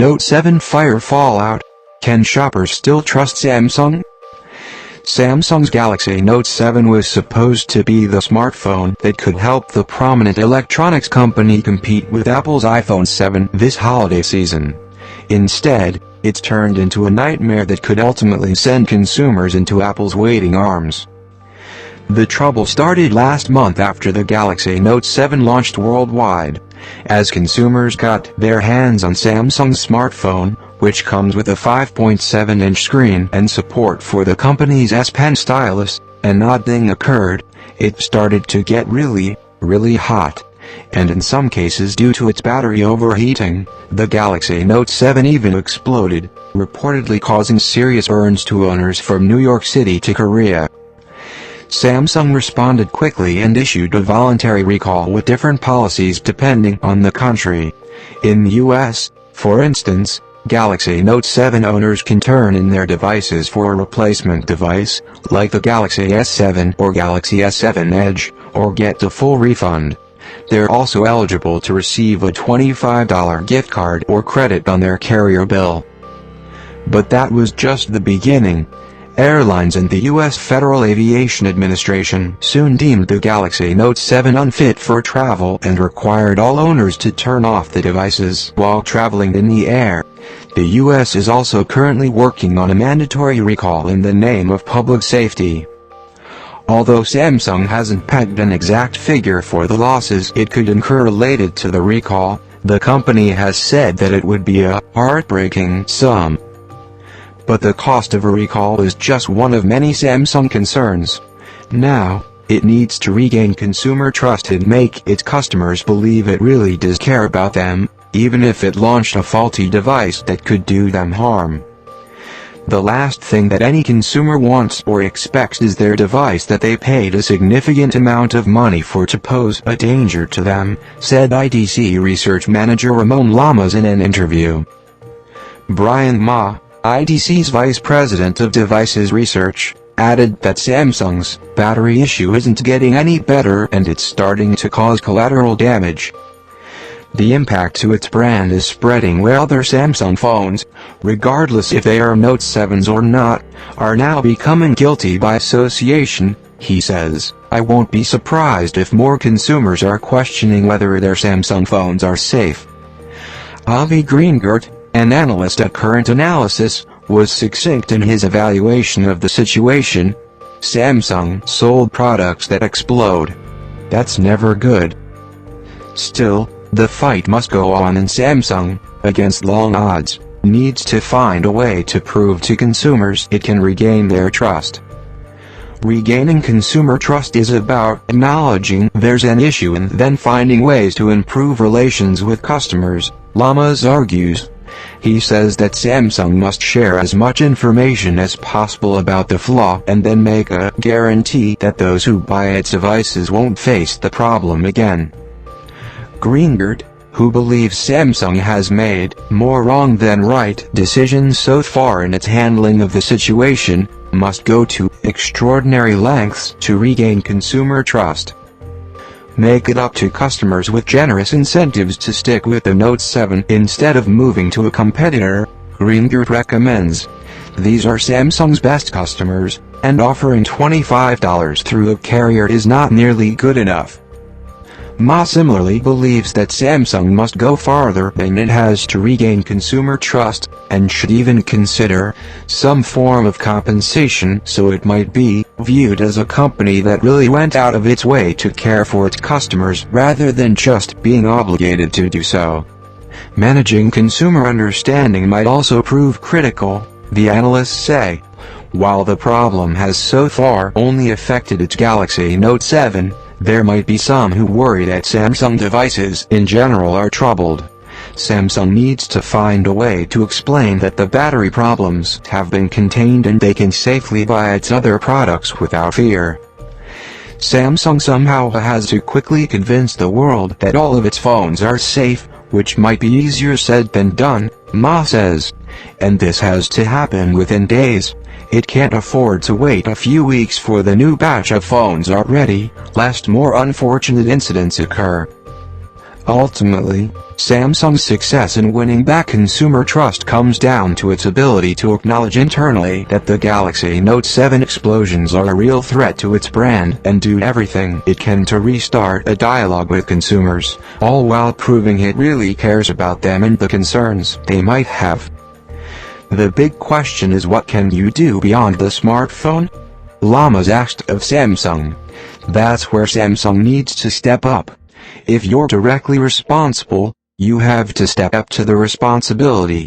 Note 7 fire fallout. Can shoppers still trust Samsung? Samsung's Galaxy Note 7 was supposed to be the smartphone that could help the prominent electronics company compete with Apple's iPhone 7 this holiday season. Instead, it's turned into a nightmare that could ultimately send consumers into Apple's waiting arms. The trouble started last month after the Galaxy Note 7 launched worldwide, as consumers got their hands on Samsung's smartphone, which comes with a 5.7-inch screen and support for the company's S Pen stylus. An odd thing occurred: it started to get really hot, and in some cases due to its battery overheating, the Galaxy Note 7 even exploded, reportedly causing serious burns to owners from New York City to Korea. Samsung responded quickly and issued a voluntary recall with different policies depending on the country. In the US, for instance, Galaxy Note 7 owners can turn in their devices for a replacement device, like the Galaxy S7 or Galaxy S7 Edge, or get a full refund. They're also eligible to receive a $25 gift card or credit on their carrier bill. But that was just the beginning. Airlines and the U.S. Federal Aviation Administration soon deemed the Galaxy Note 7 unfit for travel and required all owners to turn off the devices while traveling in the air. The U.S. is also currently working on a mandatory recall in the name of public safety. Although Samsung hasn't pegged an exact figure for the losses it could incur related to the recall, the company has said that it would be a heartbreaking sum. But the cost of a recall is just one of many Samsung concerns. Now, it needs to regain consumer trust and make its customers believe it really does care about them, even if it launched a faulty device that could do them harm. The last thing that any consumer wants or expects is their device that they paid a significant amount of money for to pose a danger to them, said IDC research manager Ramon Lamas in an interview. Brian Ma, IDC's vice president of devices research, added that Samsung's battery issue isn't getting any better and it's starting to cause collateral damage. The impact to its brand is spreading where other Samsung phones, regardless if they are Note 7s or not, are now becoming guilty by association, he says. I won't be surprised if more consumers are questioning whether their Samsung phones are safe. Avi Greengert, an analyst at Current Analysis, was succinct in his evaluation of the situation. Samsung sold products that explode. That's never good. Still, the fight must go on and Samsung, against long odds, needs to find a way to prove to consumers it can regain their trust. Regaining consumer trust is about acknowledging there's an issue and then finding ways to improve relations with customers, Lamas argues. He says that Samsung must share as much information as possible about the flaw and then make a guarantee that those who buy its devices won't face the problem again. Greengert, who believes Samsung has made more wrong than right decisions so far in its handling of the situation, must go to extraordinary lengths to regain consumer trust. Make it up to customers with generous incentives to stick with the Note 7 instead of moving to a competitor, Greengert recommends. These are Samsung's best customers, and offering $25 through a carrier is not nearly good enough. Ma similarly believes that Samsung must go farther than it has to regain consumer trust, and should even consider some form of compensation so it might be viewed as a company that really went out of its way to care for its customers rather than just being obligated to do so. Managing consumer understanding might also prove critical, the analysts say. While the problem has so far only affected its Galaxy Note 7, there might be some who worry that Samsung devices in general are troubled. Samsung needs to find a way to explain that the battery problems have been contained and they can safely buy its other products without fear. Samsung somehow has to quickly convince the world that all of its phones are safe, which might be easier said than done, Ma says. And this has to happen within days. It can't afford to wait a few weeks for the new batch of phones are ready, lest more unfortunate incidents occur. Ultimately, Samsung's success in winning back consumer trust comes down to its ability to acknowledge internally that the Galaxy Note 7 explosions are a real threat to its brand and do everything it can to restart a dialogue with consumers, all while proving it really cares about them and the concerns they might have. The big question is, what can you do beyond the smartphone? Lamas asked of Samsung. That's where Samsung needs to step up. If you're directly responsible, you have to step up to the responsibility.